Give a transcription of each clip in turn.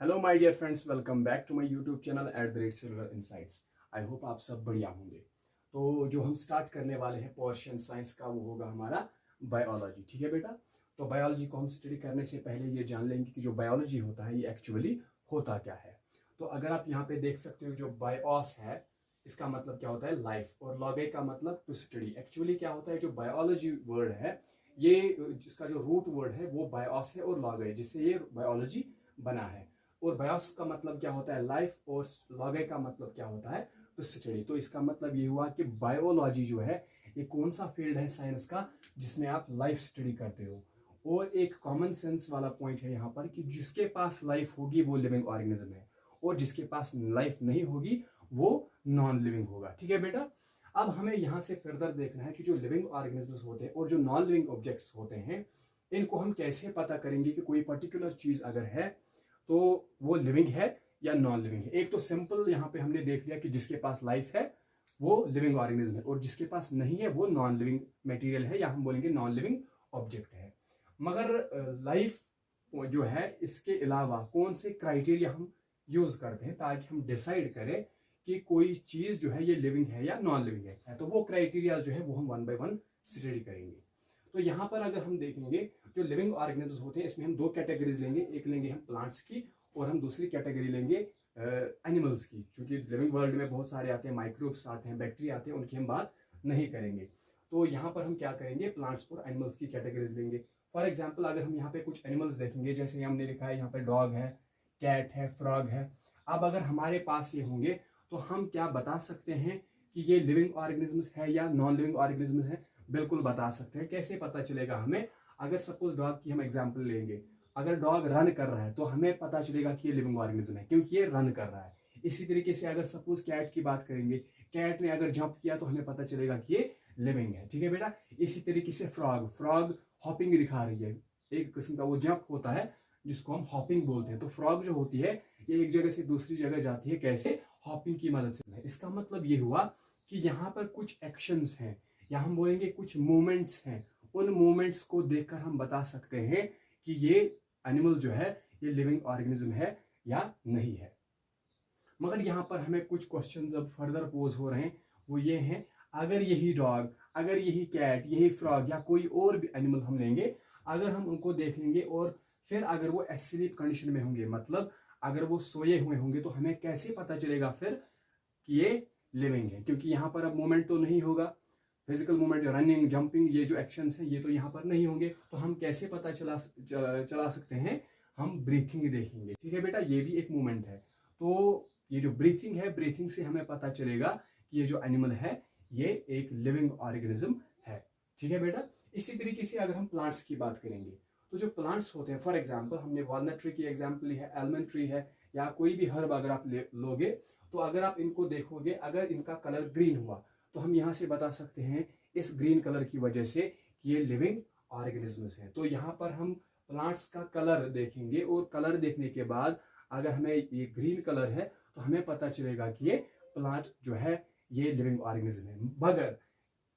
Hello my dear friends, welcome back to my YouTube channel @silver insights. I hope आप सब बढ़िया होंगे। तो जो हम स्टार्ट करने वाले हैं पोर्शन साइंस का वो होगा हमारा बायोलॉजी। ठीक है बेटा। तो बायोलॉजी को हम स्टडी करने से पहले ये जान लेंगे कि जो बायोलॉजी होता है ये एक्चुअली होता क्या है। तो अगर आप यहाँ पे देख सकते हो जो बायोस है इसका मतलब क्या होता है लाइफ, और लॉगे का मतलब टू स्टडी। एक्चुअली क्या होता है जो बायोलॉजी वर्ड है ये जिसका जो रूट वर्ड है वो बायोस है और लॉगे जिससे ये बायोलॉजी बना है। और बायोस का मतलब क्या होता है लाइफ, और लॉगे का मतलब क्या होता है टू स्टडी। तो इसका मतलब ये हुआ कि बायोलॉजी जो है ये कौन सा फील्ड है साइंस का जिसमें आप लाइफ स्टडी करते हो। और एक कॉमन सेंस वाला पॉइंट है यहाँ पर कि जिसके पास लाइफ होगी वो लिविंग ऑर्गेनिज्म है, और जिसके पास लाइफ नहीं होगी वो नॉन लिविंग होगा। ठीक है बेटा। अब हमें यहाँ से फर्दर देखना है कि जो लिविंग ऑर्गेनिजम्स होते हैं और जो नॉन लिविंग ऑब्जेक्ट्स होते हैं इनको हम कैसे पता करेंगे कि कोई पर्टिकुलर चीज अगर है तो वो लिविंग है या नॉन लिविंग है। एक तो सिंपल यहाँ पे हमने देख लिया कि जिसके पास लाइफ है वो लिविंग ऑर्गेनिज्म है, और जिसके पास नहीं है वो नॉन लिविंग मटेरियल है, या हम बोलेंगे नॉन लिविंग ऑब्जेक्ट है। मगर लाइफ जो है इसके अलावा कौन से क्राइटेरिया हम यूज करते हैं ताकि हम डिसाइड करें कि कोई चीज जो है ये लिविंग है या नॉन लिविंग है। तो वो क्राइटेरिया जो है वो हम वन बाय वन स्टडी करेंगे। तो यहाँ पर अगर हम देखेंगे जो लिविंग ऑर्गेनिजम्स होते हैं इसमें हम दो कैटेगरीज लेंगे, एक लेंगे हम प्लांट्स की और हम दूसरी कैटेगरी लेंगे एनिमल्स की। क्योंकि लिविंग वर्ल्ड में बहुत सारे आते हैं, माइक्रोब्स आते हैं, बैक्टीरिया आते हैं, उनकी हम बात नहीं करेंगे। तो यहाँ पर हम क्या करेंगे, प्लांट्स और एनिमल्स की कैटेगरीज लेंगे। फॉर एग्जाम्पल अगर हम यहाँ पे कुछ एनिमल्स देखेंगे, जैसे हमने लिखा है यहाँ पे डॉग है, कैट है, फ्रॉग है। अब अगर हमारे पास ये होंगे तो हम क्या बता सकते हैं कि ये लिविंग ऑर्गेनिजम्स है या नॉन लिविंग ऑर्गेनिजम्स है? बिल्कुल बता सकते हैं। कैसे पता चलेगा हमें? अगर सपोज डॉग की हम एग्जांपल लेंगे, अगर डॉग रन कर रहा है तो हमें पता चलेगा कि ये लिविंग ऑर्गेनिज्म है क्योंकि ये रन कर रहा है। इसी तरीके से अगर सपोज कैट की बात करेंगे, कैट ने अगर जंप किया तो हमें पता चलेगा कि ये लिविंग है। ठीक है बेटा। इसी तरीके से फ्रॉग, फ्रॉग हॉपिंग दिखा रही है, एक किस्म का वो जंप होता है जिसको हम हॉपिंग बोलते हैं। तो फ्रॉग जो होती है ये एक जगह से दूसरी जगह जाती है, कैसे? हॉपिंग की मदद से। इसका मतलब ये हुआ कि यहाँ पर कुछ एक्शंस हैं या हम बोलेंगे कुछ मूवमेंट्स हैं। उन मूवमेंट्स को देखकर हम बता सकते हैं कि ये एनिमल जो है ये लिविंग ऑर्गेनिज्म है या नहीं है। मगर यहाँ पर हमें कुछ क्वेश्चंस अब फर्दर पोज हो रहे हैं, वो ये हैं अगर यही डॉग, अगर यही कैट, यही फ्रॉग या कोई और भी एनिमल हम लेंगे, अगर हम उनको देख लेंगे और फिर अगर वो एस्लीप कंडीशन में होंगे, मतलब अगर वो सोए हुए होंगे, तो हमें कैसे पता चलेगा फिर कि ये लिविंग है? क्योंकि यहाँ पर अब मूवमेंट तो नहीं होगा, फिजिकल मूवमेंट, रनिंग, जंपिंग, ये जो एक्शंस हैं ये तो यहाँ पर नहीं होंगे। तो हम कैसे पता चला सकते हैं? हम ब्रीथिंग देखेंगे। ठीक है बेटा, ये भी एक मूवमेंट है। तो ये जो ब्रीथिंग है, ब्रीथिंग से हमें पता चलेगा कि ये जो एनिमल है ये एक लिविंग ऑर्गेनिज्म है। ठीक है बेटा। इसी तरीके से अगर हम प्लांट्स की बात करेंगे तो जो प्लांट्स होते हैं, फॉर एग्जाम्पल हमने वॉलनट ट्री की एग्जाम्पल ली है, एलमंड ट्री है, या कोई भी हर्ब अगर आप लोगे तो अगर आप इनको देखोगे, अगर इनका कलर ग्रीन हुआ तो हम यहाँ से बता सकते हैं इस ग्रीन कलर की वजह से कि ये लिविंग ऑर्गेनिजम्स है। तो यहाँ पर हम प्लांट्स का कलर देखेंगे और कलर देखने के बाद अगर हमें ये ग्रीन कलर है तो हमें पता चलेगा कि ये प्लांट जो है ये लिविंग ऑर्गेनिज्म है।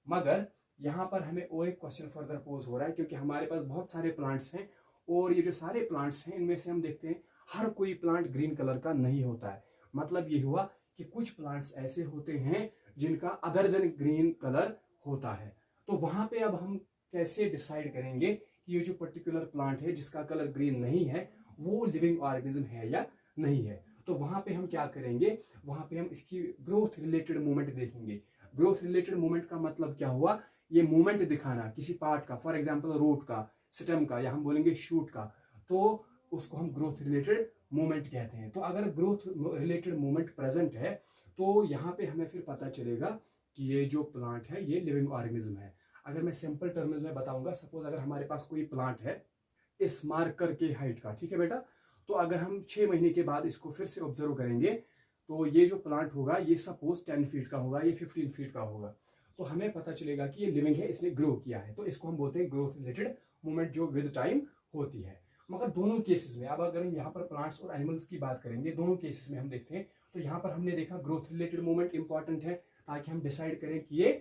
मगर यहाँ पर हमें और एक क्वेश्चन फर्दर पोज हो रहा है, क्योंकि हमारे पास बहुत सारे प्लांट्स हैं और ये जो सारे प्लांट्स हैं इनमें से हम देखते हैं हर कोई प्लांट ग्रीन कलर का नहीं होता है। मतलब ये हुआ कि कुछ प्लांट्स ऐसे होते हैं जिनका अदर देन ग्रीन कलर होता है। तो वहां पे अब हम कैसे डिसाइड करेंगे कि ये जो पर्टिकुलर प्लांट है जिसका कलर ग्रीन नहीं है वो लिविंग ऑर्गेनिज्म है या नहीं है? तो वहां पे हम क्या करेंगे, वहां पे हम इसकी ग्रोथ रिलेटेड मूवमेंट देखेंगे। ग्रोथ रिलेटेड मूवमेंट का मतलब क्या हुआ? ये मूवमेंट दिखाना किसी पार्ट का, फॉर एग्जाम्पल रूट का, स्टेम का, या हम बोलेंगे शूट का, तो उसको हम ग्रोथ रिलेटेड मूवमेंट कहते हैं। तो अगर ग्रोथ रिलेटेड मूवमेंट प्रेजेंट है तो यहाँ पे हमें फिर पता चलेगा कि ये जो प्लांट है ये लिविंग ऑर्गेनिज्म है। अगर मैं सिंपल टर्म्स में बताऊंगा, सपोज अगर हमारे पास कोई प्लांट है इस मार्कर के हाइट का, ठीक है बेटा, तो अगर हम 6 महीने के बाद इसको फिर से ऑब्जर्व करेंगे तो ये जो प्लांट होगा ये सपोज 10 फीट का होगा, ये 15 फीट का होगा, तो हमें पता चलेगा कि ये लिविंग है, इसने ग्रो किया है। तो इसको हम बोलते हैं ग्रोथ रिलेटेड मूवमेंट जो विद टाइम होती है। मगर दोनों केसेस में, अब अगर हम यहाँ पर प्लांट्स और एनिमल्स की बात करेंगे, दोनों केसेस में हम देखते हैं तो यहाँ पर हमने देखा ग्रोथ रिलेटेड मूवमेंट इंपॉर्टेंट है ताकि हम डिसाइड करें कि ये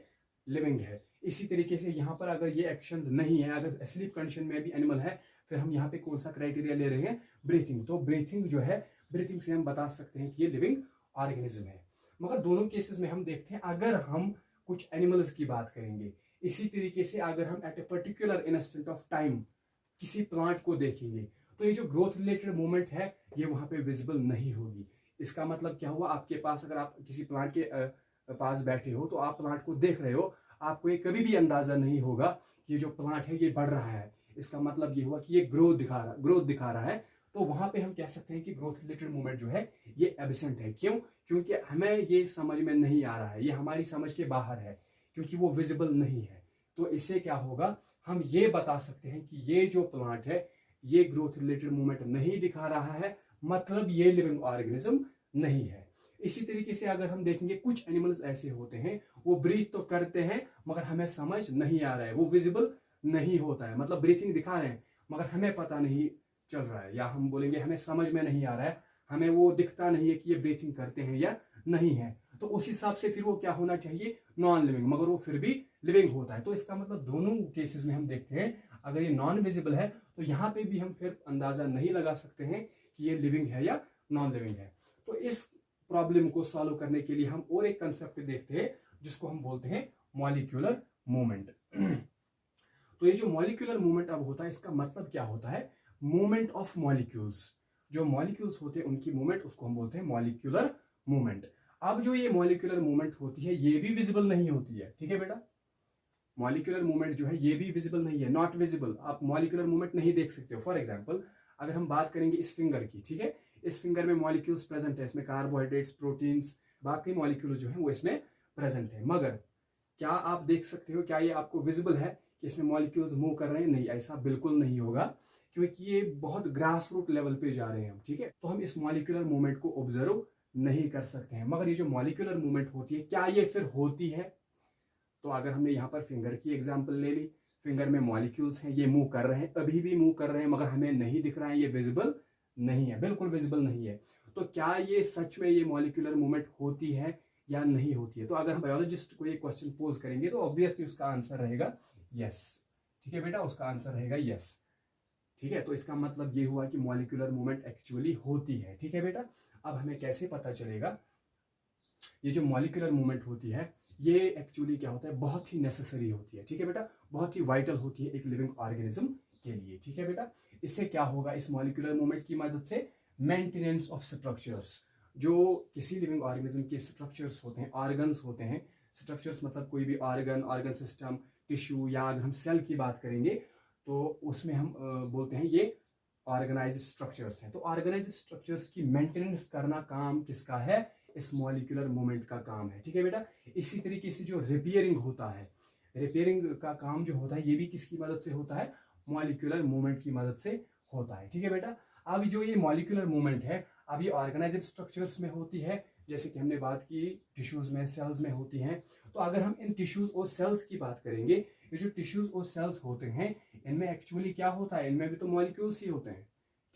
लिविंग है। इसी तरीके से यहाँ पर अगर ये एक्शंस नहीं है, अगर स्लीप कंडीशन में भी एनिमल है, फिर हम यहाँ पे कौन सा क्राइटेरिया ले रहे हैं, ब्रीथिंग। तो ब्रीथिंग जो है, ब्रीथिंग से हम बता सकते हैं कि ये लिविंग ऑर्गेनिज्म है। मगर दोनों केसेस में हम देखते हैं, अगर हम कुछ एनिमल्स की बात करेंगे, इसी तरीके से अगर हम at a particular instant of time किसी प्लांट को देखेंगे, तो ये जो ग्रोथ रिलेटेड मूवमेंट है ये वहां पे विजिबल नहीं होगी। इसका मतलब क्या हुआ, आपके पास अगर आप किसी प्लांट के पास बैठे हो तो आप प्लांट को देख रहे हो, आपको ये कभी भी अंदाजा नहीं होगा कि ये जो प्लांट है ये बढ़ रहा है। इसका मतलब ये हुआ कि ये ग्रोथ दिखा रहा है। तो वहां पे हम कह सकते हैं कि ग्रोथ रिलेटेड मूवमेंट जो है ये एब्सेंट है। क्यों? क्योंकि हमें ये समझ में नहीं आ रहा है, ये हमारी समझ के बाहर है, क्योंकि वो विजिबल नहीं है। तो इससे क्या होगा, हम ये बता सकते हैं कि ये जो प्लांट है ये ग्रोथ रिलेटेड मूवमेंट नहीं दिखा रहा है, मतलब ये लिविंग ऑर्गेनिज्म नहीं है। इसी तरीके से अगर हम देखेंगे, कुछ एनिमल्स ऐसे होते हैं वो ब्रीथ तो करते हैं मगर हमें समझ नहीं आ रहा है, वो विजिबल नहीं होता है, मतलब ब्रीथिंग दिखा रहे हैं मगर हमें पता नहीं चल रहा है, या हम बोलेंगे हमें समझ में नहीं आ रहा है, हमें वो दिखता नहीं है कि ये ब्रीथिंग करते हैं या नहीं है। तो उस हिसाब से फिर वो क्या होना चाहिए, नॉन लिविंग, मगर वो फिर भी लिविंग होता है। तो इसका मतलब दोनों केसेस में हम देखते हैं, अगर ये नॉन विजिबल है तो यहाँ पे भी हम फिर अंदाजा नहीं लगा सकते हैं कि ये लिविंग है या नॉन लिविंग है। तो इस प्रॉब्लम को सॉल्व करने के लिए हम और एक कंसेप्ट देखते हैं जिसको हम बोलते हैं मॉलिक्यूलर मूवमेंट। तो ये जो मॉलिक्यूलर मूवमेंट अब होता है, इसका मतलब क्या होता है, मूवमेंट ऑफ मॉलिक्यूल्स। जो मॉलिक्यूल्स होते हैं उनकी मूवमेंट, उसको हम बोलते हैं मॉलिक्यूलर मूवमेंट। अब जो ये मॉलिक्यूलर मूवमेंट होती है ये भी विजिबल नहीं होती है, ठीक है बेटा। मॉलिक्यूलर मूवमेंट जो है ये भी विजिबल नहीं है, नॉट विजिबल। आप मॉलिक्यूलर मूवमेंट नहीं देख सकते हो। फॉर एग्जांपल अगर हम बात करेंगे इस फिंगर की, ठीक है, इस फिंगर में मॉलिक्यूल्स प्रेजेंट है, इसमें कार्बोहाइड्रेट्स, प्रोटीन्स, बाकी मॉलिक्यूल्स जो है वो इसमें प्रेजेंट है, मगर क्या आप देख सकते हो, क्या ये आपको विजिबल है कि इसमें मॉलिक्यूल्स मूव कर रहे हैं? नहीं, ऐसा बिल्कुल नहीं होगा, क्योंकि ये बहुत ग्रास रूट लेवल पे जा रहे हैं हम, ठीक है। तो हम इस मॉलिक्यूलर मूवमेंट को ऑब्जर्व नहीं कर सकते हैं। मगर ये जो मॉलिक्यूलर मूवमेंट होती है, क्या ये फिर होती है? तो अगर हमने यहाँ पर फिंगर की एग्जांपल ले ली, फिंगर में मॉलिक्यूल्स हैं, ये मूव कर रहे हैं, अभी भी मूव कर रहे हैं, मगर हमें नहीं दिख रहा है, ये विजिबल नहीं है, बिल्कुल विजिबल नहीं है। तो क्या ये सच में ये मॉलिक्यूलर मूवमेंट होती है या नहीं होती है? तो अगर हम बायोलॉजिस्ट को ये क्वेश्चन पोज करेंगे तो ऑब्वियसली उसका आंसर रहेगा यस, ठीक है बेटा, उसका आंसर रहेगा यस, ठीक है। तो इसका मतलब ये हुआ कि मॉलिक्यूलर मूवमेंट एक्चुअली होती है, ठीक है बेटा। अब हमें कैसे पता चलेगा? ये जो मॉलिक्यूलर मूवमेंट होती है ये एक्चुअली क्या होता है, बहुत ही नेसेसरी होती है, ठीक है बेटा, बहुत ही वाइटल होती है एक लिविंग ऑर्गेनिज्म के लिए, ठीक है बेटा। इससे क्या होगा, इस मॉलिक्यूलर मूवमेंट की मदद से मेंटेनेंस ऑफ स्ट्रक्चर्स, जो किसी लिविंग ऑर्गेनिज्म के स्ट्रक्चर्स होते हैं, ऑर्गन्स होते हैं, स्ट्रक्चर्स मतलब कोई भी ऑर्गन सिस्टम, टिश्यू, या अगर हम सेल की बात करेंगे तो उसमें हम बोलते हैं ये ऑर्गेनाइज्ड स्ट्रक्चर्स हैं। तो ऑर्गेनाइज्ड स्ट्रक्चर्स की मेंटेनेंस करना काम किसका है, इस मॉलिक्यूलर मूवमेंट का काम है, ठीक है बेटा। इसी तरीके से जो रिपेयरिंग होता है, रिपेयरिंग का काम जो होता है ये भी किसकी मदद से होता है, मॉलिक्यूलर मूवमेंट की मदद से होता है, ठीक है बेटा। अब जो ये मॉलिक्यूलर मूवमेंट है, अब ये ऑर्गेनाइज्ड स्ट्रक्चर्स में होती है, जैसे कि हमने बात की टिश्यूज में, सेल्स में होती हैं। तो अगर हम इन टिश्यूज और सेल्स की बात करेंगे, ये जो टिश्यूज और सेल्स होते हैं इनमें एक्चुअली क्या होता है, इनमें भी तो मॉलिक्यूल्स ही होते हैं,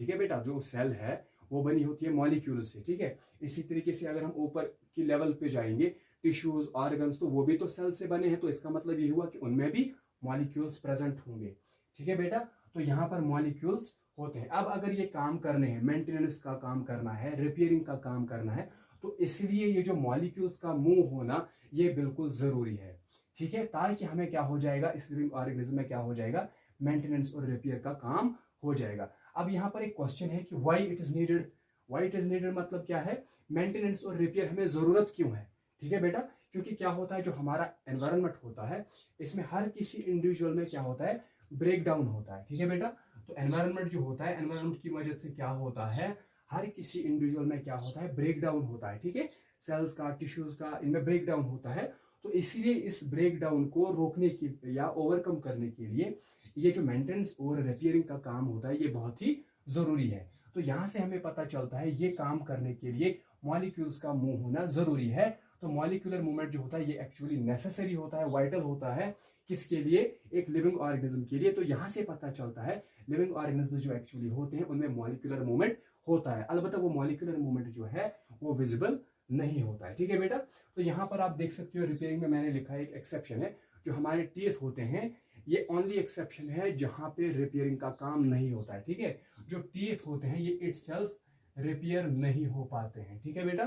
ठीक है बेटा। जो सेल है वो बनी होती है मॉलिक्यूल्स से, ठीक है। इसी तरीके से अगर हम ऊपर की लेवल पे जाएंगे, टिश्यूज, ऑर्गन्स, तो वो भी तो सेल से बने हैं, तो इसका मतलब ये हुआ कि उनमें भी मॉलिक्यूल्स प्रेजेंट होंगे, ठीक है बेटा। तो यहाँ पर मॉलिक्यूल्स होते हैं। अब अगर ये काम करने हैं, मेंटेनेंस का काम करना है, रिपेयरिंग का काम करना है, तो इसलिए ये जो मॉलिक्यूल्स का मूव होना ये बिल्कुल जरूरी है, ठीक है, ताकि हमें क्या हो जाएगा, इस लिविंग ऑर्गेनिज्म में क्या हो जाएगा, मेंटेनेंस और रिपेयर का काम हो जाएगा। अब यहाँ पर एक क्वेश्चन है कि why it is needed. Why it is needed मतलब क्या है, मेंटेनेंस और रिपेयर हमें जरूरत क्यों है, ठीक है बेटा। क्योंकि क्या होता है, जो हमारा एनवायरनमेंट होता है इसमें हर किसी इंडिविजुअल में क्या होता है, ब्रेक डाउन होता है, ठीक है बेटा। तो एनवायरनमेंट जो होता है, एनवायरनमेंट की वजह से क्या होता है, हर किसी इंडिविजुअल में क्या होता है, ब्रेक डाउन होता है, ठीक है। सेल्स का, टिश्यूज का, इनमें ब्रेक डाउन होता है। तो इसीलिए इस ब्रेक डाउन को रोकने की या ओवरकम करने के लिए ये जो मेंटेनेंस और रिपेयरिंग का काम होता है ये बहुत ही जरूरी है। तो यहाँ से हमें पता चलता है ये काम करने के लिए मॉलिक्यूल्स का मूव होना जरूरी है। तो मॉलिक्यूलर मूवमेंट जो होता है ये एक्चुअली नेसेसरी होता है, वाइटल होता है, किसके लिए, एक लिविंग ऑर्गेनिज्म के लिए। तो यहाँ से पता चलता है लिविंग ऑर्गेनिज्म जो एक्चुअली होते हैं उनमें मॉलिक्यूलर मूवमेंट होता है। अलबत्ता वो मॉलिक्यूलर मूवमेंट जो है वो विजिबल नहीं होता है, ठीक है बेटा। तो यहाँ पर आप देख सकते हो रिपेयरिंग में मैंने लिखा है एक एक्सेप्शन है, जो हमारे टीथ होते हैं ये ओनली एक्सेप्शन है जहां पे रिपेयरिंग का काम नहीं होता है, ठीक है। जो टीथ होते हैं ये इटसेल्फ रिपेयर नहीं हो पाते हैं, ठीक है बेटा।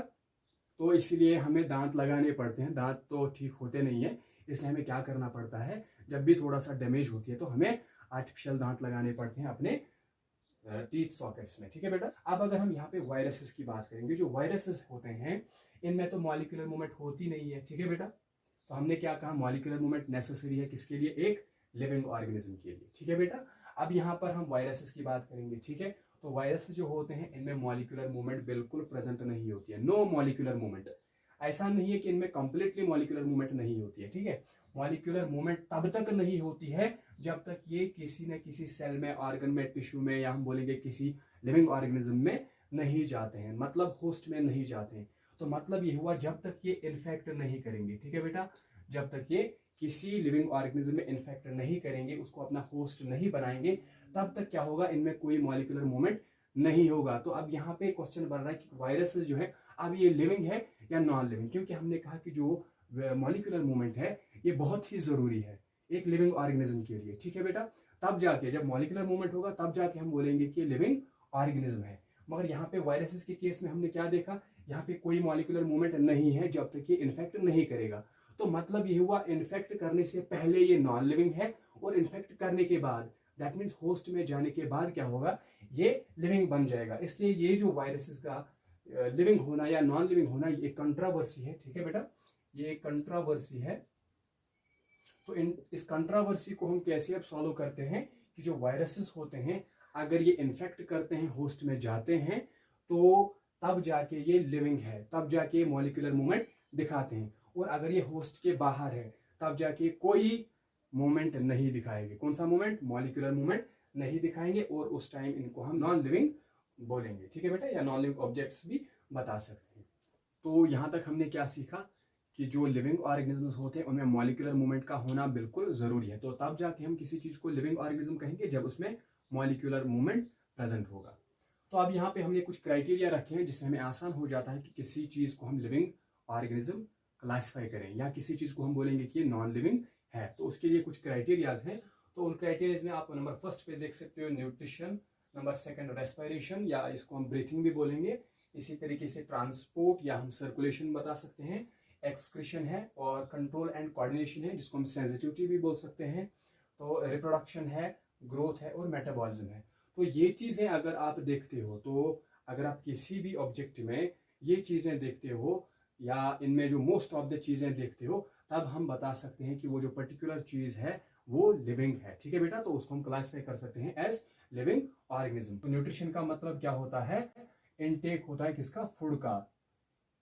तो इसलिए हमें दांत लगाने पड़ते हैं, दांत तो ठीक होते नहीं है, इसलिए हमें क्या करना पड़ता है, जब भी थोड़ा सा डैमेज होती है तो हमें आर्टिफिशियल दांत लगाने पड़ते हैं अपने टीथ सॉकेट्स में, ठीक है बेटा। अब अगर हम यहाँ पे वायरसेस की बात करेंगे, जो वायरसेस होते हैं इनमें तो मॉलिक्यूलर मूवमेंट होती नहीं है, ठीक है बेटा। तो हमने क्या कहा, मॉलिक्यूलर मूवमेंट नेसेसरी है किसके लिए, एक लिविंग ऑर्गेनिज्म के लिए, ठीक है बेटा। अब यहाँ पर हम वायरसेस की बात करेंगे, ठीक है। तो वायरस जो होते हैं इनमें मॉलिक्यूलर मूवमेंट बिल्कुल प्रेजेंट नहीं होती है, नो मॉलिक्यूलर मूवमेंट। ऐसा नहीं है कि इनमें कंप्लीटली मॉलिक्यूलर मूवमेंट नहीं होती है, ठीक है। मॉलिक्यूलर मूवमेंट तब तक नहीं होती है जब तक ये किसी न किसी सेल में, ऑर्गन में, टिश्यू में, या हम बोलेंगे किसी लिविंग ऑर्गेनिज्म में नहीं जाते हैं, मतलब होस्ट में नहीं जाते हैं। तो मतलब ये हुआ जब तक ये इन्फेक्ट नहीं करेंगे, ठीक है बेटा। जब तक ये किसी लिविंग ऑर्गेनिज्म में इन्फेक्ट नहीं करेंगे, उसको अपना होस्ट नहीं बनाएंगे, तब तक क्या होगा, इनमें कोई मॉलिक्यूलर मूवमेंट नहीं होगा। तो अब यहाँ पे क्वेश्चन बन रहा है कि वायरसेस जो है अब ये लिविंग है या नॉन लिविंग, क्योंकि हमने कहा कि जो मॉलिक्यूलर मूवमेंट है ये बहुत ही जरूरी है एक लिविंग ऑर्गेनिज्म के लिए, ठीक है बेटा। तब जाके जब मॉलिक्यूलर मूवमेंट होगा तब जाके हम बोलेंगे कि लिविंग ऑर्गेनिज्म है। मगर यहाँ पे वायरसेस के केस में हमने क्या देखा, यहाँ पे कोई मॉलिक्यूलर मूवमेंट नहीं है जब तक ये इन्फेक्ट नहीं करेगा। तो मतलब ये हुआ इन्फेक्ट करने से पहले ये नॉन लिविंग है, और इन्फेक्ट करने के बाद, दैट मीन्स होस्ट में जाने के बाद क्या होगा, ये लिविंग बन जाएगा। इसलिए ये जो वायरसेस का लिविंग होना या नॉन लिविंग होना ये कंट्रोवर्सी है, ठीक है बेटा, ये कंट्रोवर्सी है। तो इस कंट्रोवर्सी को हम कैसे अब सॉल्व करते हैं कि जो वायरसेस होते हैं अगर ये इन्फेक्ट करते हैं, होस्ट में जाते हैं, तो तब जाके ये लिविंग है, तब जाके मॉलिक्यूलर मूवमेंट दिखाते हैं। और अगर ये होस्ट के बाहर है तब जाके कोई मूवमेंट नहीं दिखाएंगे। कौन सा मूवमेंट, मॉलिक्यूलर मूवमेंट नहीं दिखाएंगे, और उस टाइम इनको हम नॉन लिविंग बोलेंगे, ठीक है बेटा, या नॉन लिविंग ऑब्जेक्ट्स भी बता सकते हैं। तो यहाँ तक हमने क्या सीखा कि जो लिविंग ऑर्गेनिजम्स होते हैं उनमें मॉलिक्यूलर मूवमेंट का होना बिल्कुल जरूरी है। तो तब जाके हम किसी चीज को लिविंग ऑर्गेनिज्म कहेंगे जब उसमें मॉलिक्यूलर मूवमेंट प्रेजेंट होगा। तो अब यहाँ पे हमने कुछ क्राइटेरिया रखे हैं जिससे हमें आसान हो जाता है कि किसी चीज को हम लिविंग ऑर्गेनिज्म क्लासिफाई करें, या किसी चीज को हम बोलेंगे कि नॉन लिविंग है। तो उसके लिए कुछ क्राइटेरियाज हैं। तो उन क्राइटेरियाज में आप नंबर फर्स्ट पे देख सकते हो न्यूट्रिशन, नंबर सेकंड रेस्पिरेशन, या इसको हम ब्रीथिंग भी बोलेंगे। इसी तरीके से ट्रांसपोर्ट या हम सर्कुलेशन बता सकते हैं, एक्सक्रीशन है, और कंट्रोल एंड कोऑर्डिनेशन है जिसको हम सेंसिटिविटी भी बोल सकते हैं। तो रिप्रोडक्शन है, ग्रोथ है, और मेटाबॉलिज्म है। तो ये चीजें अगर आप देखते हो, तो अगर आप किसी भी ऑब्जेक्ट में ये चीजें देखते हो या इनमें जो मोस्ट ऑफ द चीजें देखते हो, तब हम बता सकते हैं कि वो जो पर्टिकुलर चीज है वो लिविंग है, ठीक है बेटा। तो उसको हम क्लासिफाई कर सकते हैं एज लिविंग ऑर्गेनिज्म। तो न्यूट्रिशन का मतलब क्या होता है, इनटेक होता है किसका, फूड का।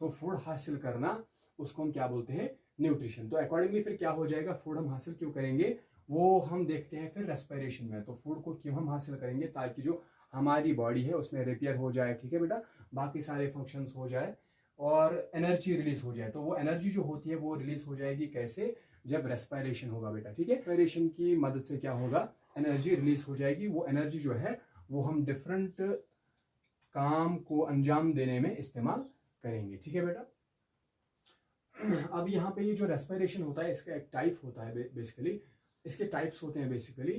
तो फूड हासिल करना, उसको हम क्या बोलते हैं, न्यूट्रिशन। तो अकॉर्डिंगली फिर क्या हो जाएगा, फूड हम हासिल क्यों करेंगे वो हम देखते हैं फिर रेस्पिरेशन में। तो फूड को क्यों हम हासिल करेंगे, ताकि जो हमारी बॉडी है उसमें रिपेयर हो जाए, ठीक है बेटा, बाकी सारे फंक्शंस हो जाए और एनर्जी रिलीज हो जाए। तो वो एनर्जी जो होती है वो रिलीज हो जाएगी कैसे, जब रेस्पिरेशन होगा बेटा, ठीक है। रेस्पिरेशन की मदद से क्या होगा, एनर्जी रिलीज हो जाएगी। वो एनर्जी जो है वो हम डिफरेंट काम को अंजाम देने में इस्तेमाल करेंगे, ठीक है बेटा। अब यहाँ पे ये जो रेस्पिरेशन होता है इसका एक टाइप होता है बेसिकली, इसके टाइप्स होते हैं बेसिकली।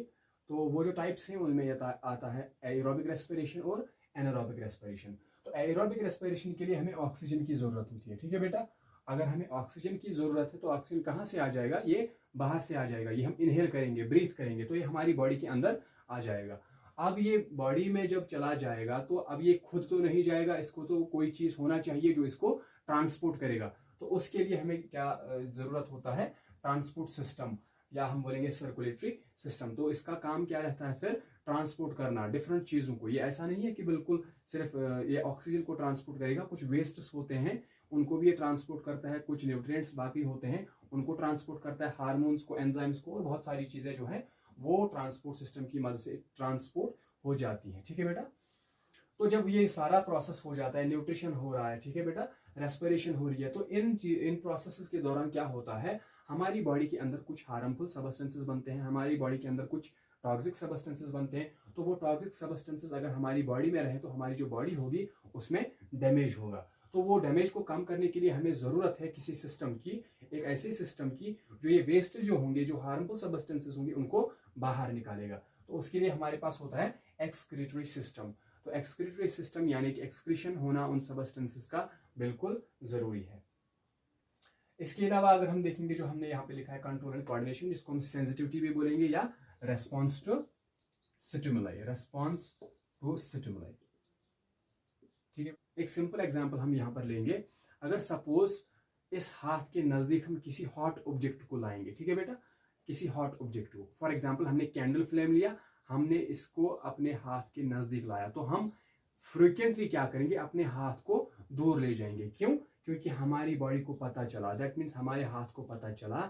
तो वो जो टाइप्स हैं उनमें आता है एरोबिक रेस्पिरेशन और एनारोबिक रेस्पिरेशन। तो एरोबिक रेस्पिरेशन के लिए हमें ऑक्सीजन की जरूरत होती है, ठीक है बेटा। अगर हमें ऑक्सीजन की जरूरत है तो ऑक्सीजन कहाँ से आ जाएगा, ये बाहर से आ जाएगा। ये हम इनहेल करेंगे, ब्रीथ करेंगे, तो ये हमारी बॉडी के अंदर आ जाएगा। अब ये बॉडी में जब चला जाएगा तो अब ये खुद तो नहीं जाएगा, इसको तो कोई चीज होना चाहिए जो इसको ट्रांसपोर्ट करेगा। तो उसके लिए हमें क्या जरूरत होता है, ट्रांसपोर्ट सिस्टम, या हम बोलेंगे सर्कुलेटरी सिस्टम। तो इसका काम क्या रहता है फिर, ट्रांसपोर्ट करना डिफरेंट चीजों को। ये ऐसा नहीं है कि बिल्कुल सिर्फ ये ऑक्सीजन को ट्रांसपोर्ट करेगा, कुछ वेस्ट्स होते हैं उनको भी ये ट्रांसपोर्ट करता है, कुछ न्यूट्रिएंट्स बाकी होते हैं उनको ट्रांसपोर्ट करता है, हार्मोन्स को, एंजाइम्स को, और बहुत सारी चीजें जो है वो ट्रांसपोर्ट सिस्टम की मदद से ट्रांसपोर्ट हो जाती है, ठीक है बेटा। तो जब ये सारा प्रोसेस हो जाता है, न्यूट्रिशन हो रहा है, ठीक है बेटा, रेस्पिरेशन हो रही है, तो इन प्रोसेसेस के दौरान क्या होता है, हमारी बॉडी के अंदर कुछ हार्मफुल सबस्टेंसेस बनते हैं, हमारी बॉडी के अंदर कुछ टॉक्सिक सबस्टेंसेस बनते हैं। तो वो टॉक्सिक सबस्टेंसेस अगर हमारी बॉडी में रहे तो हमारी जो बॉडी होगी उसमें डैमेज होगा। तो वो डैमेज को कम करने के लिए हमें ज़रूरत है किसी सिस्टम की, एक ऐसे सिस्टम की जो ये वेस्ट जो होंगे, जो हार्मफुल सब्सटेंसेस होंगे, उनको बाहर निकालेगा। तो उसके लिए हमारे पास होता है एक्सक्रीटरी सिस्टम। तो एक्सक्रीटरी सिस्टम यानी कि एक्सक्रीशन होना उन सब्सटेंसेस का बिल्कुल ज़रूरी है। इसके अलावा अगर हम देखेंगे, जो हमने यहाँ पे लिखा है कंट्रोल एंड कोऑर्डिनेशन, जिसको हम सेंसिटिविटी भी बोलेंगे या response to stimuli, response to stimuli, ठीक है। एक सिंपल एग्जांपल हम यहाँ पर लेंगे। अगर सपोज इस हाथ के नजदीक हम किसी हॉट ऑब्जेक्ट को लाएंगे, ठीक है बेटा, किसी हॉट ऑब्जेक्ट को, फॉर एग्जांपल हमने कैंडल फ्लेम लिया, हमने इसको अपने हाथ के नजदीक लाया, तो हम फ्रिक्वेंटली क्या करेंगे, अपने हाथ को दूर ले जाएंगे। क्यों? क्योंकि हमारी बॉडी को पता चला, दैट मीन्स हमारे हाथ को पता चला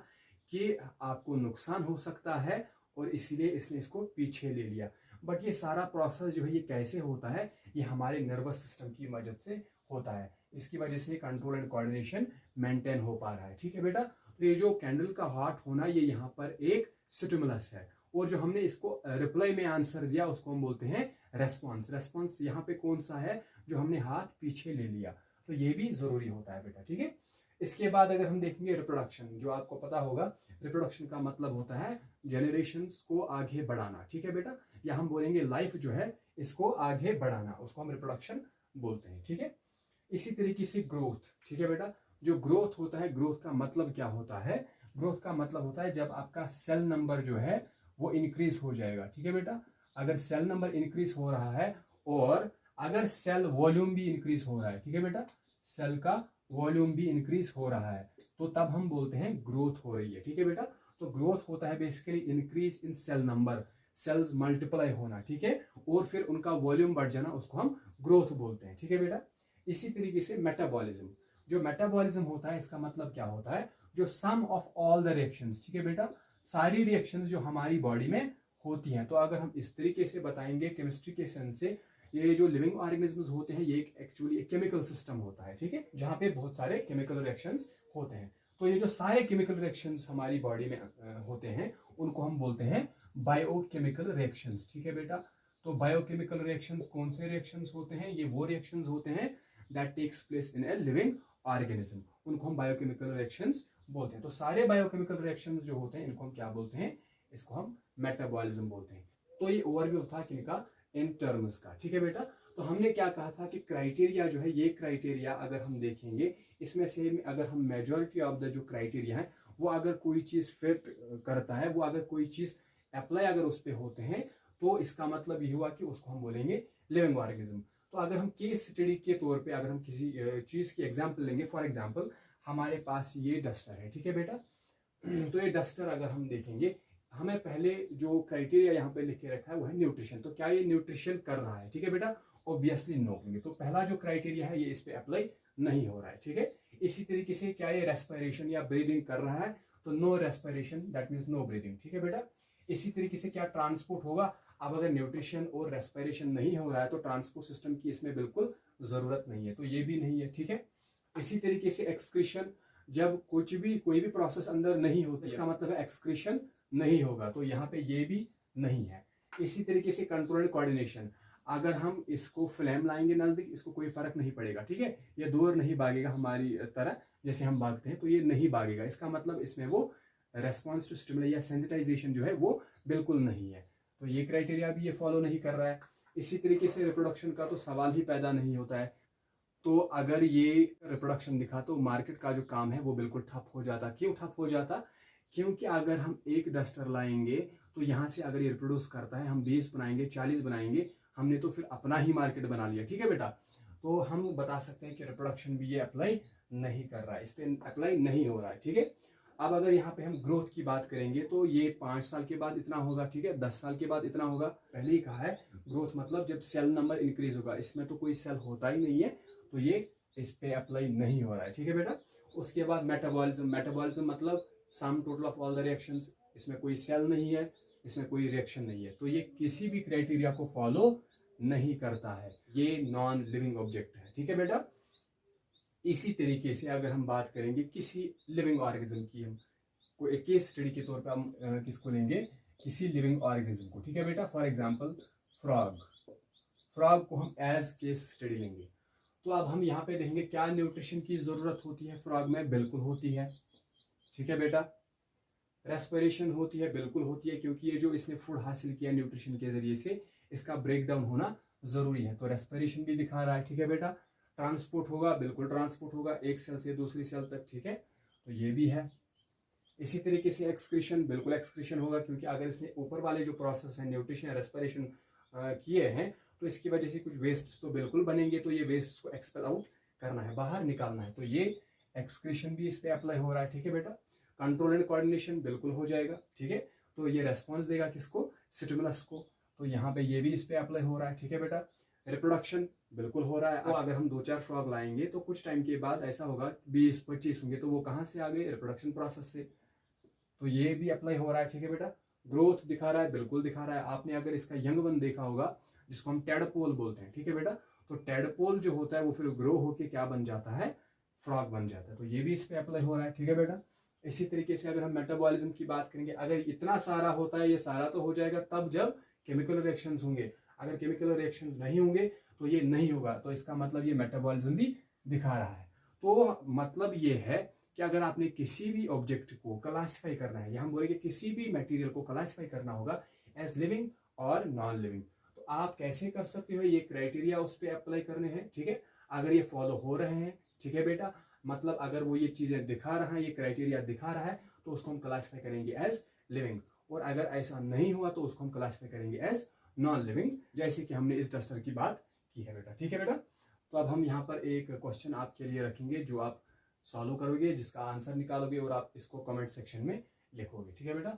कि आपको नुकसान हो सकता है और इसीलिए इसने इसको पीछे ले लिया। बट ये सारा प्रोसेस जो है ये कैसे होता है, ये हमारे नर्वस सिस्टम की मदद से होता है। इसकी वजह से कंट्रोल एंड कोऑर्डिनेशन मेंटेन हो पा रहा है, ठीक है बेटा। तो ये जो कैंडल का हॉट होना, ये यहाँ पर एक स्टिमुलस है, और जो हमने इसको रिप्लाई में आंसर दिया उसको हम बोलते हैं रेस्पॉन्स। रेस्पॉन्स यहाँ पे कौन सा है, जो हमने हाथ पीछे ले लिया, तो ये भी जरूरी होता है बेटा, ठीक है। इसके बाद अगर हम देखेंगे रिप्रोडक्शन, जो आपको पता होगा, रिप्रोडक्शन का मतलब होता है जनरेशंस को आगे बढ़ाना, ठीक है बेटा, या हम बोलेंगे लाइफ जो है इसको आगे बढ़ाना, उसको हम रिप्रोडक्शन बोलते हैं, ठीक है। इसी तरीके से ग्रोथ, ठीक है बेटा, जो ग्रोथ होता है, ग्रोथ का मतलब क्या होता है, ग्रोथ का मतलब होता है जब आपका सेल नंबर जो है वो इंक्रीज हो जाएगा, ठीक है बेटा। अगर सेल नंबर इंक्रीज हो रहा है और अगर सेल वॉल्यूम भी इंक्रीज हो रहा है, ठीक है बेटा, सेल का वॉल्यूम भी इंक्रीज हो रहा है, तो तब हम बोलते हैं ग्रोथ हो रही है, ठीक है बेटा। तो ग्रोथ होता है basically increase in cell number, cells multiply होना, ठीक है, और फिर उनका वॉल्यूम बढ़ जाना, उसको हम ग्रोथ बोलते हैं, ठीक है बेटा। इसी तरीके से मेटाबॉलिज्म, जो मेटाबॉलिज्म होता है इसका मतलब क्या होता है, जो सम ऑफ ऑल द रिएक्शंस, ठीक है बेटा, सारी रिएक्शंस जो हमारी बॉडी में होती हैं। तो अगर हम इस तरीके से बताएंगे केमिस्ट्री के सेंस से, ये जो लिविंग ऑर्गेनिजम्स होते हैं ये एक्चुअली एक केमिकल सिस्टम होता है, ठीक है, जहाँ पे बहुत सारे केमिकल रिएक्शंस होते हैं। तो ये जो सारे केमिकल रिएक्शंस हमारी बॉडी में होते हैं उनको हम बोलते हैं बायोकेमिकल रिएक्शंस, ठीक है बेटा। तो बायोकेमिकल रिएक्शंस कौन से रिएक्शंस होते हैं, ये वो रिएक्शंस होते हैं that takes place in a living organism, उनको हम बायोकेमिकल रिएक्शंस बोलते हैं। तो सारे बायोकेमिकल रिएक्शंस जो होते हैं इनको हम क्या बोलते हैं, इसको हम मेटाबॉलिज्म बोलते हैं। तो ये ओवरव्यू था किनका, इन टर्म्स का, ठीक है बेटा। तो हमने क्या कहा था कि क्राइटेरिया जो है, ये क्राइटेरिया अगर हम देखेंगे, इसमें से अगर हम मेजॉरिटी ऑफ द जो क्राइटेरिया है वो अगर कोई चीज फिट करता है, वो अगर कोई चीज अप्लाई अगर उस पर होते हैं, तो इसका मतलब ये हुआ कि उसको हम बोलेंगे लिविंग ऑर्गेनिज्म। तो अगर हम केस स्टडी के तौर पे अगर हम किसी चीज की एग्जांपल लेंगे, फॉर एग्जांपल हमारे पास ये डस्टर है, ठीक है बेटा। तो ये डस्टर अगर हम देखेंगे, हमें पहले जो क्राइटेरिया यहाँ पे लिख के रखा है वो है न्यूट्रिशन। तो क्या ये न्यूट्रिशन कर रहा है, ठीक है बेटा, ऑब्वियसली नो। तो पहला जो क्राइटेरिया है ये इस पे अप्लाई नहीं हो रहा है, ठीक है। इसी तरीके से क्या ये रेस्पिरेशन या ब्रीदिंग कर रहा है, तो no respiration, that means no breathing, ठीक है बेटा। इसी तरीके से क्या ट्रांसपोर्ट होगा, अब अगर न्यूट्रिशन और रेस्पिरेशन नहीं हो रहा है तो ट्रांसपोर्ट सिस्टम की इसमें बिल्कुल जरूरत नहीं है, तो ये भी नहीं है, ठीक है। इसी तरीके से एक्सक्रीशन, जब कोई भी प्रोसेस अंदर नहीं होता, इसका मतलब है एक्सक्रीशन नहीं होगा, तो यहाँ पे ये भी नहीं है। इसी तरीके से कंट्रोल एंड कोऑर्डिनेशन, अगर हम इसको फ्लेम लाएंगे नजदीक, इसको कोई फर्क नहीं पड़ेगा, ठीक है, ये दूर नहीं भागेगा हमारी तरह जैसे हम भागते हैं, तो ये नहीं भागेगा, इसका मतलब इसमें वो रेस्पॉन्स टू स्टिमुलाई या सेंसिटाइजेशन जो है वो बिल्कुल नहीं है, तो ये क्राइटेरिया भी ये फॉलो नहीं कर रहा है। इसी तरीके से रिप्रोडक्शन का तो सवाल ही पैदा नहीं होता है, तो अगर ये रिप्रोडक्शन दिखा तो मार्केट का जो काम है वो बिल्कुल ठप हो जाता। क्यों ठप हो जाता, क्योंकि अगर हम एक डस्टर लाएंगे तो यहाँ से अगर ये रिप्रोड्यूस करता है, हम 20 बनाएंगे, 40 बनाएंगे, हमने तो फिर अपना ही मार्केट बना लिया, ठीक है बेटा। तो हम बता सकते हैं कि रिप्रोडक्शन भी ये अप्लाई नहीं कर रहा है, इस पर अप्लाई नहीं हो रहा है, ठीक है। अब अगर यहाँ पे हम ग्रोथ की बात करेंगे तो ये 5 साल के बाद इतना होगा, ठीक है, 10 साल के बाद इतना होगा। पहले ही कहा है ग्रोथ मतलब जब सेल नंबर इंक्रीज होगा, इसमें तो कोई सेल होता ही नहीं है, तो ये इस पे अप्लाई नहीं हो रहा है, ठीक है बेटा। उसके बाद मेटाबॉलिज्म, मेटाबॉलिज्म मतलब sum total of all the reactions, इसमें कोई सेल नहीं है, इसमें कोई रिएक्शन नहीं है, तो ये किसी भी क्राइटेरिया को फॉलो नहीं करता है, ये नॉन लिविंग ऑब्जेक्ट है, ठीक है बेटा। इसी तरीके से अगर हम बात करेंगे किसी लिविंग ऑर्गेनिज्म की, हम को एक केस स्टडी के तौर पे हम किसको लेंगे, किसी लिविंग ऑर्गेनिज्म को, ठीक है बेटा। फॉर एग्जांपल फ्रॉग, फ्रॉग को हम एज केस स्टडी लेंगे। तो अब हम यहाँ पे देखेंगे क्या न्यूट्रिशन की ज़रूरत होती है फ्रॉग में, बिल्कुल होती है, ठीक है बेटा। रेस्पिरेशन होती है, बिल्कुल होती है, क्योंकि ये जो इसने फूड हासिल किया न्यूट्रिशन के जरिए से, इसका ब्रेक डाउन होना ज़रूरी है, तो रेस्पिरेशन भी दिखा रहा है, ठीक है बेटा। ट्रांसपोर्ट होगा, बिल्कुल ट्रांसपोर्ट होगा एक सेल से दूसरी सेल तक, ठीक है, तो ये भी है। इसी तरीके से एक्सक्रीशन, बिल्कुल एक्सक्रीशन होगा, क्योंकि अगर इसने ऊपर वाले जो प्रोसेस है न्यूट्रिशन रेस्पिरेशन किए हैं तो इसकी वजह से कुछ वेस्ट तो बिल्कुल बनेंगे, तो ये वेस्ट को एक्सपेल आउट करना है, बाहर निकालना है, तो ये एक्सक्रीशन भी इस पर अप्लाई हो रहा है, ठीक है बेटा। कंट्रोल एंड कोऑर्डिनेशन बिल्कुल हो जाएगा, ठीक है, तो ये रेस्पॉन्स देगा किसको, स्टिमुलस को, तो यहाँ पे ये भी इस पर अप्लाई हो रहा है, ठीक है बेटा। रिप्रोडक्शन बिल्कुल हो रहा है। अब अगर हम 2-4 फ्रॉग लाएंगे तो कुछ टाइम के बाद ऐसा होगा 20-25 होंगे, तो वो कहाँ से आ गए, रिप्रोडक्शन प्रोसेस से, तो ये भी अप्लाई हो रहा है, ठीक है बेटा। ग्रोथ दिखा रहा है, बिल्कुल दिखा रहा है। आपने अगर इसका यंग वन देखा होगा जिसको हम टेडपोल बोलते हैं, ठीक है बेटा, तो टेडपोल जो होता है वो फिर ग्रो होके क्या बन जाता है, फ्रॉग बन जाता है, तो ये भी इस पे अप्लाई हो रहा है, ठीक है बेटा। इसी तरीके से अगर हम मेटाबॉलिज्म की बात करेंगे, अगर इतना सारा होता है, ये सारा तो हो जाएगा तब जब केमिकल रिएक्शंस होंगे, अगर केमिकल रिएक्शंस नहीं होंगे तो ये नहीं होगा, तो इसका मतलब ये मेटाबॉलिज्म भी दिखा रहा है। तो मतलब ये है कि अगर आपने किसी भी ऑब्जेक्ट को क्लासिफाई करना है, या हम बोलेंगे किसी भी मटेरियल को क्लासिफाई करना होगा एज लिविंग और नॉन लिविंग, तो आप कैसे कर सकते हो, ये क्राइटेरिया उस पर अप्लाई करने हैं, ठीक है। अगर ये फॉलो हो रहे हैं, ठीक है बेटा, मतलब अगर वो ये चीज़ें दिखा रहा है, ये क्राइटेरिया दिखा रहा है, तो उसको हम क्लासिफाई करेंगे एज लिविंग, और अगर ऐसा नहीं हुआ तो उसको हम क्लासिफाई करेंगे एज नॉन लिविंग, जैसे कि हमने इस डस्टर की बात की है बेटा, ठीक है बेटा। तो अब हम यहाँ पर एक क्वेश्चन आपके लिए रखेंगे जो आप सॉल्व करोगे, जिसका आंसर निकालोगे और आप इसको कमेंट सेक्शन में लिखोगे, ठीक है बेटा।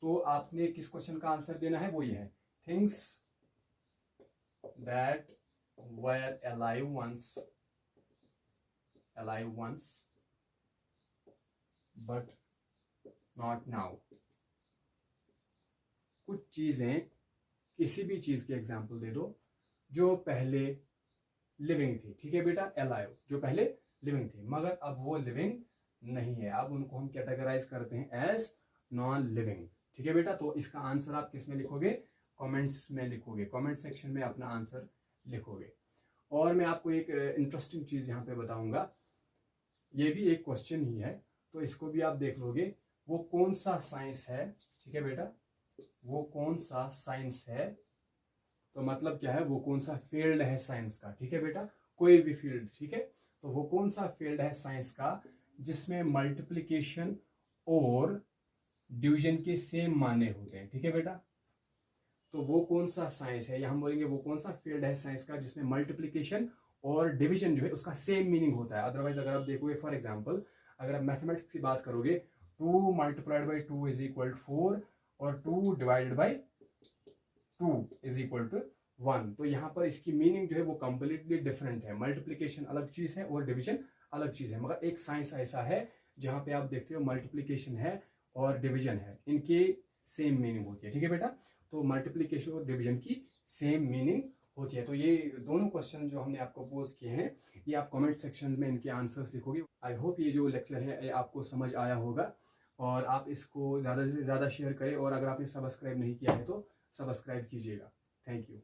तो आपने किस क्वेश्चन का आंसर देना है, वो ये है, things that were alive once but not now। कुछ चीजें, किसी भी चीज की एग्जांपल दे दो जो पहले लिविंग थी, ठीक है बेटा, अलाइव, जो पहले लिविंग थी मगर अब वो लिविंग नहीं है, अब उनको हम कैटेगराइज करते हैं एज नॉन लिविंग, ठीक है बेटा। तो इसका आंसर आप किस में लिखोगे, कमेंट्स में लिखोगे, कमेंट सेक्शन में अपना आंसर लिखोगे। और मैं आपको एक इंटरेस्टिंग चीज यहाँ पे बताऊंगा, ये भी एक क्वेश्चन ही है, तो इसको भी आप देख लोगे, वो कौन सा साइंस है, ठीक है बेटा, वो कौन सा साइंस है, तो मतलब क्या है, वो कौन सा फील्ड है साइंस का, ठीक है बेटा, कोई भी फील्ड, ठीक है, तो वो कौन सा फील्ड है साइंस का जिसमें मल्टीप्लिकेशन और डिवीजन के सेम माने होते हैं, ठीक है बेटा। तो वो कौन सा साइंस है, या हम बोलेंगे वो कौन सा फील्ड है साइंस का जिसमें मल्टीप्लिकेशन और डिवीजन जो है उसका सेम मीनिंग होता है। अदरवाइज अगर आप देखोगे, फॉर एग्जांपल अगर आप मैथमेटिक्स की बात करोगे, 2 मल्टीप्लाइड बाई 2 इज इक्वल 4 और 2 divided by 2 is equal to 1, तो यहाँ पर इसकी मीनिंग जो है वो कंप्लीटली डिफरेंट है। मल्टीप्लिकेशन अलग चीज है और डिवीजन अलग चीज है, मगर एक साइंस ऐसा है जहाँ पे आप देखते हो मल्टीप्लिकेशन है और डिवीजन है, इनके सेम मीनिंग होती है, ठीक है बेटा। तो मल्टीप्लिकेशन और डिवीजन की सेम मीनिंग होती है। तो ये दोनों क्वेश्चन जो हमने आपको पोज किए हैं, ये आप कमेंट सेक्शन में इनके आंसर्स लिखोगे। आई होप ये जो लेक्चर है ये आपको समझ आया होगा, और आप इसको ज़्यादा से ज़्यादा शेयर करें, और अगर आपने सब्सक्राइब नहीं किया है तो सब्सक्राइब कीजिएगा। Thank you.